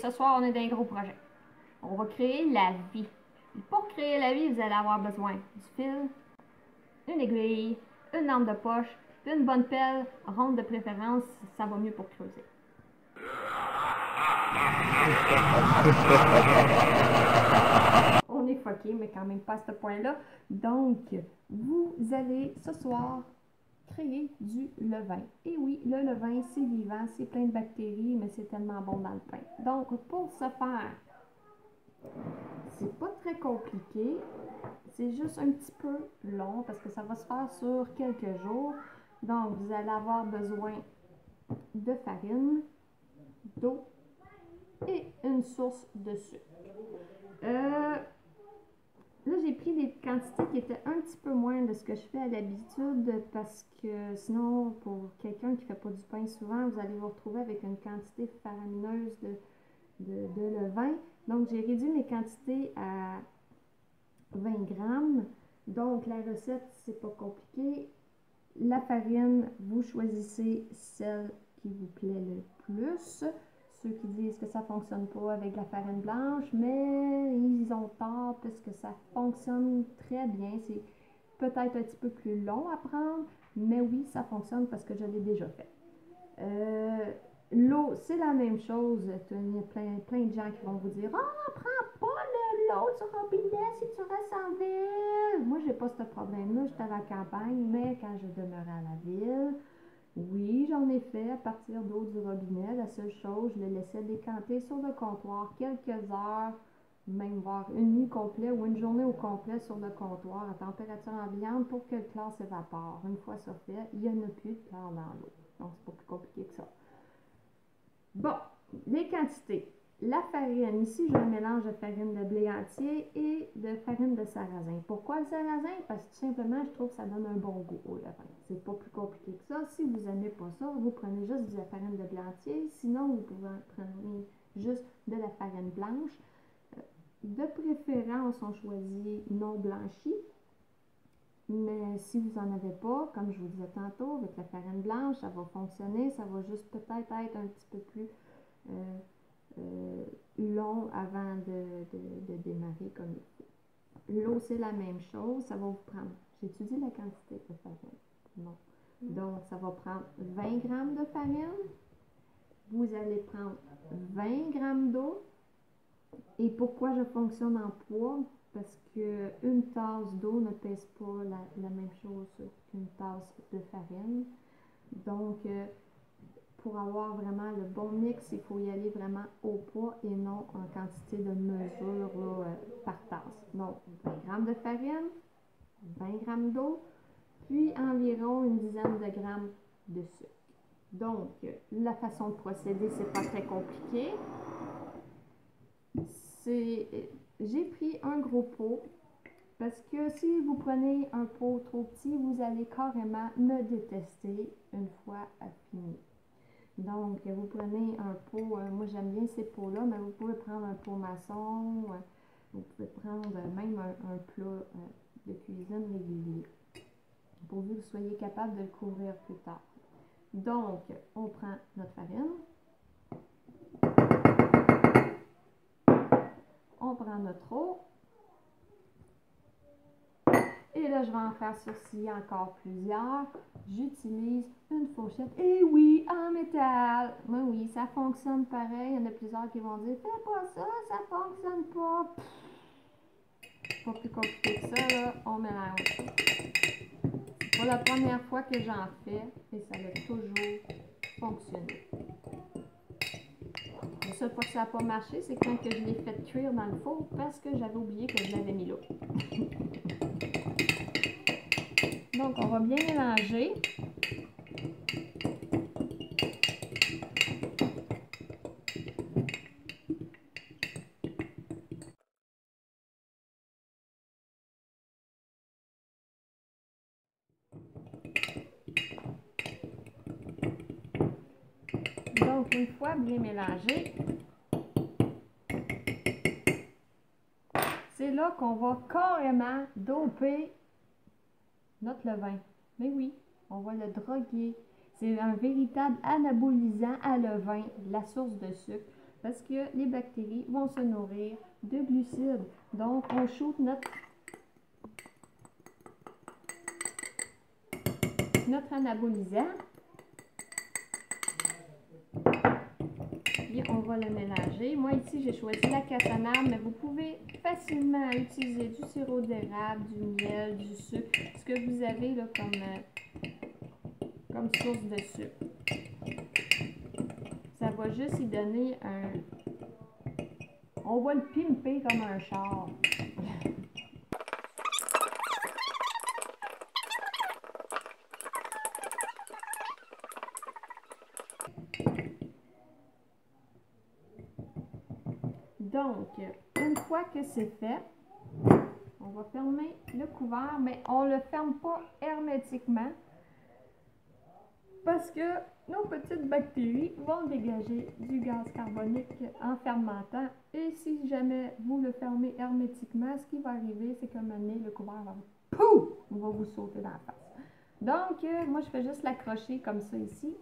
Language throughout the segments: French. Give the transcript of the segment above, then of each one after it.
ce soir, on est dans un gros projet. On va créer la vie. Et pour créer la vie, vous allez avoir besoin du fil, une aiguille, une lampe de poche, une bonne pelle, ronde de préférence, ça va mieux pour creuser. On est fucké, mais quand même pas à ce point-là. Donc, vous allez ce soir créer du levain. Et oui, le levain, c'est vivant, c'est plein de bactéries, mais c'est tellement bon dans le pain. Donc, pour ce faire, c'est pas très compliqué. C'est juste un petit peu long parce que ça va se faire sur quelques jours. Donc, vous allez avoir besoin de farine, d'eau et une source de sucre. Là, j'ai pris des quantités qui étaient un petit peu moins de ce que je fais à l'habitude parce que sinon, pour quelqu'un qui ne fait pas du pain souvent, vous allez vous retrouver avec une quantité faramineuse de levain. Donc, j'ai réduit mes quantités à 20 grammes. Donc, la recette, c'est pas compliqué. La farine, vous choisissez celle qui vous plaît le plus. Ceux qui disent que ça ne fonctionne pas avec la farine blanche, mais ils ont tort parce que ça fonctionne très bien. C'est peut-être un petit peu plus long à prendre, mais oui, ça fonctionne parce que je l'ai déjà fait. L'eau, c'est la même chose. Il y a plein de gens qui vont vous dire « Ah, prends pas l'eau du robinet si tu restes en ville! » Moi, j'ai pas ce problème-là. J'étais à la campagne, mais quand je demeurais à la ville, oui, j'en ai fait à partir d'eau du robinet. La seule chose, je le laissais décanter sur le comptoir quelques heures, même voire une nuit complète ou une journée au complet sur le comptoir à température ambiante pour que le chlore s'évapore. Une fois ça fait, il n'y en a plus de chlore dans l'eau. Donc, c'est pas plus compliqué que ça. Bon, les quantités. La farine, ici, j'ai un mélange de farine de blé entier et de farine de sarrasin. Pourquoi le sarrasin? Parce que tout simplement, je trouve que ça donne un bon goût au levain. C'est pas plus compliqué que ça. Si vous n'aimez pas ça, vous prenez juste de la farine de blé entier. Sinon, vous pouvez prendre juste de la farine blanche. De préférence, on choisit non blanchie. Mais si vous n'en avez pas, comme je vous disais tantôt, avec la farine blanche, ça va fonctionner. Ça va juste peut-être être un petit peu plus long avant de démarrer comme il faut. L'eau, c'est la même chose. Ça va vous prendre, j'ai-tu dit la quantité de farine? Non. Donc, ça va prendre 20 grammes de farine. Vous allez prendre 20 grammes d'eau. Et pourquoi je fonctionne en poids? Parce qu'une tasse d'eau ne pèse pas la même chose qu'une tasse de farine. Donc, pour avoir vraiment le bon mix, il faut y aller vraiment au poids et non en quantité de mesure là, par tasse. Donc, 20 grammes de farine, 20 grammes d'eau, puis environ une dizaine de grammes de sucre. Donc, la façon de procéder, c'est pas très compliqué. J'ai pris un gros pot parce que si vous prenez un pot trop petit, vous allez carrément me détester une fois fini. Donc, vous prenez un pot, moi j'aime bien ces pots-là, mais vous pouvez prendre un pot maçon, vous pouvez prendre même un plat de cuisine régulier, pourvu que vous soyez capable de le couvrir plus tard. Donc, on prend notre farine, on prend notre eau, et là, je vais en faire sauciller encore plusieurs. J'utilise une fourchette. Et oui, en métal. Oui, ça fonctionne pareil. Il y en a plusieurs qui vont dire « Fais pas ça, ça fonctionne pas. » Pas plus compliqué que ça, là. On mélange. C'est pas la première fois que j'en fais et ça a toujours fonctionné. La seule fois que ça n'a pas marché, c'est quand que je l'ai fait cuire dans le four parce que j'avais oublié que je l'avais mis là. Donc, on va bien mélanger. Donc, une fois bien mélangé, c'est là qu'on va carrément doper notre levain. Mais oui, on va le droguer. C'est un véritable anabolisant à levain, la source de sucre. parce que les bactéries vont se nourrir de glucides. Donc, on shoot notre anabolisant. Puis, on va le mélanger. Moi, ici, j'ai choisi la cassonade, mais vous pouvez facilement utiliser du sirop d'érable, du miel, du sucre, ce que vous avez là, comme source de sucre. Ça va juste y donner un... On va le pimper comme un char. Donc, une fois que c'est fait, on va fermer le couvert, mais on ne le ferme pas hermétiquement parce que nos petites bactéries vont dégager du gaz carbonique en fermentant. Et si jamais vous le fermez hermétiquement, ce qui va arriver, c'est qu'à un moment donné, le couvert va, pouf, va vous sauter dans la face. Donc, moi, je fais juste l'accrocher comme ça ici.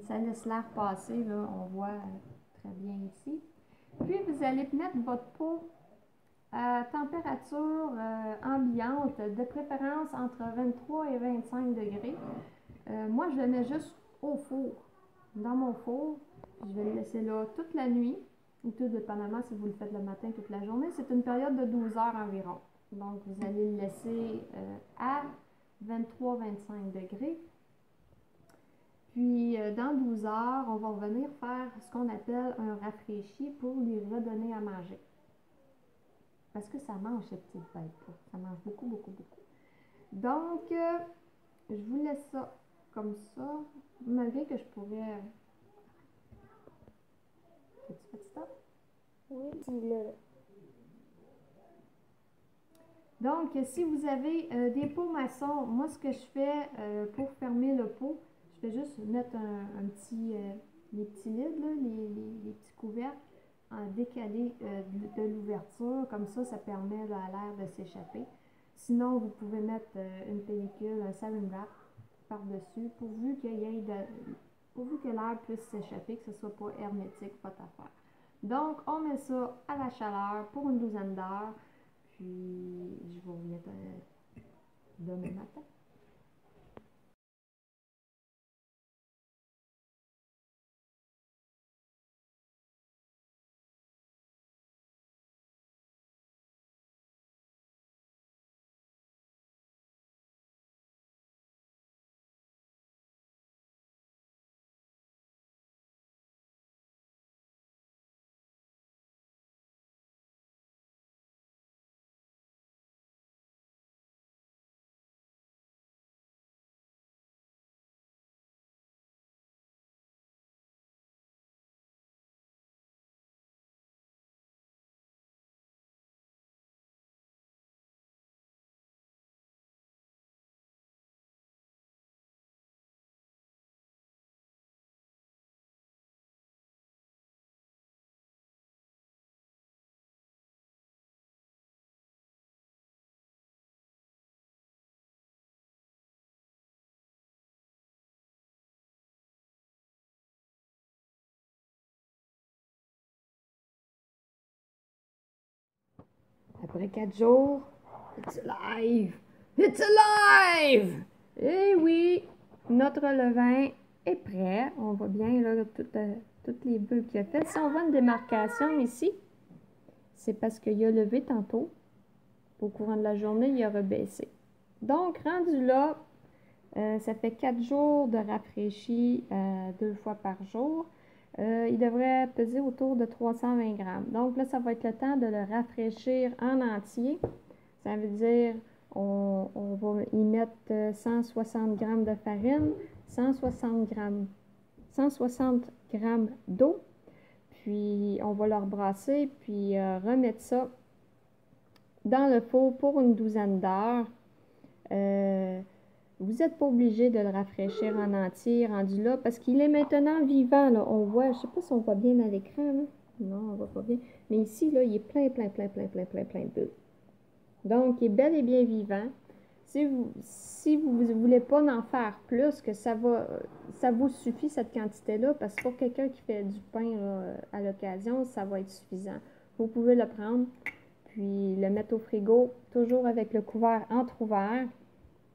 Ça laisse l'air passer, là, on voit très bien ici. Puis, vous allez mettre votre pot à température ambiante, de préférence entre 23 et 25 degrés. Moi, je le mets juste au four, dans mon four. Je vais le laisser là toute la nuit, ou tout dépendamment si vous le faites le matin toute la journée. C'est une période de 12 heures environ. Donc, vous allez le laisser à 23-25 degrés. Puis, dans 12 heures, on va revenir faire ce qu'on appelle un rafraîchi pour lui redonner à manger. Parce que ça mange, cette petite bête-là. Ça mange beaucoup, beaucoup, beaucoup. Donc, je vous laisse ça comme ça, malgré que je pourrais... As-tu fait ça? Oui, dis-le. Donc, si vous avez des pots maçons, moi, ce que je fais pour fermer le pot, je fais juste mettre un petit... les petits lids, là, les petits couvercles, en décalé de l'ouverture. Comme ça permet à l'air de s'échapper. Sinon, vous pouvez mettre une pellicule, un saran wrap par-dessus, pourvu que l'air puisse s'échapper, que ce ne soit pas hermétique, votre affaire. Donc, on met ça à la chaleur pour une douzaine d'heures, puis je vais vous mettre demain matin. Après 4 jours, it's alive! It's alive! Eh oui, notre levain est prêt. On voit bien là, toutes les bulles qu'il a faites. Si on voit une démarcation ici, c'est parce qu'il a levé tantôt. Au courant de la journée, il a rebaissé. Donc, rendu là, ça fait 4 jours de rafraîchi 2 fois par jour. Il devrait peser autour de 320 grammes. Donc là, ça va être le temps de le rafraîchir en entier. Ça veut dire on va y mettre 160 grammes de farine, 160 grammes d'eau. Puis on va le rebrasser, puis remettre ça dans le four pour une douzaine d'heures. Vous n'êtes pas obligé de le rafraîchir en entier, rendu là, parce qu'il est maintenant vivant. Là. On voit, je ne sais pas si on voit bien à l'écran. Non, on ne voit pas bien. Mais ici, là, il est plein de bulles. Donc, il est bel et bien vivant. si vous ne voulez pas en faire plus, que ça vous suffit cette quantité-là, parce que pour quelqu'un qui fait du pain là, à l'occasion, ça va être suffisant. Vous pouvez le prendre, puis le mettre au frigo, toujours avec le couvert entrouvert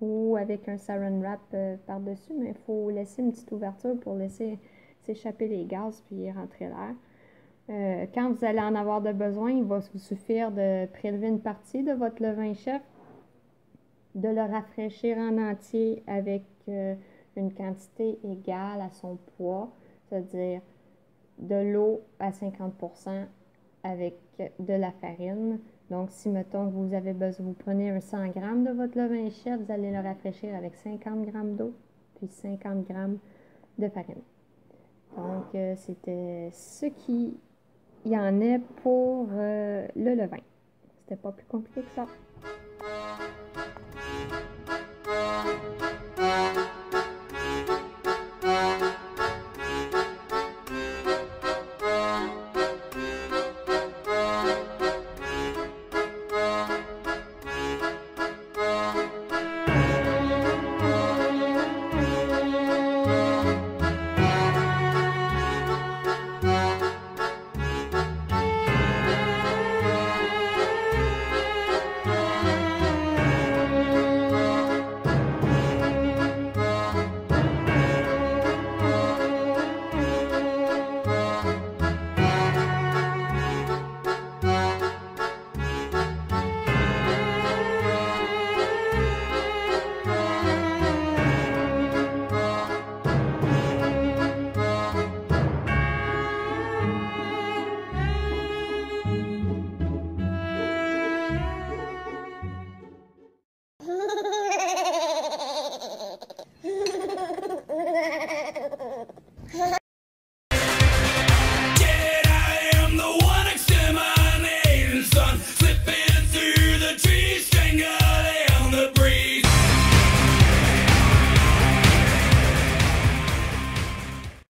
ou avec un saran wrap par-dessus, mais il faut laisser une petite ouverture pour laisser s'échapper les gaz puis rentrer l'air. Quand vous allez en avoir de besoin, il va vous suffire de prélever une partie de votre levain chef, de le rafraîchir en entier avec une quantité égale à son poids, c'est-à-dire de l'eau à 50% avec de la farine. Donc, si, mettons, vous avez besoin, vous prenez un 100 g de votre levain chef, vous allez le rafraîchir avec 50 g d'eau, puis 50 g de farine. Donc, c'était ce qu'il y en est pour le levain. C'était pas plus compliqué que ça.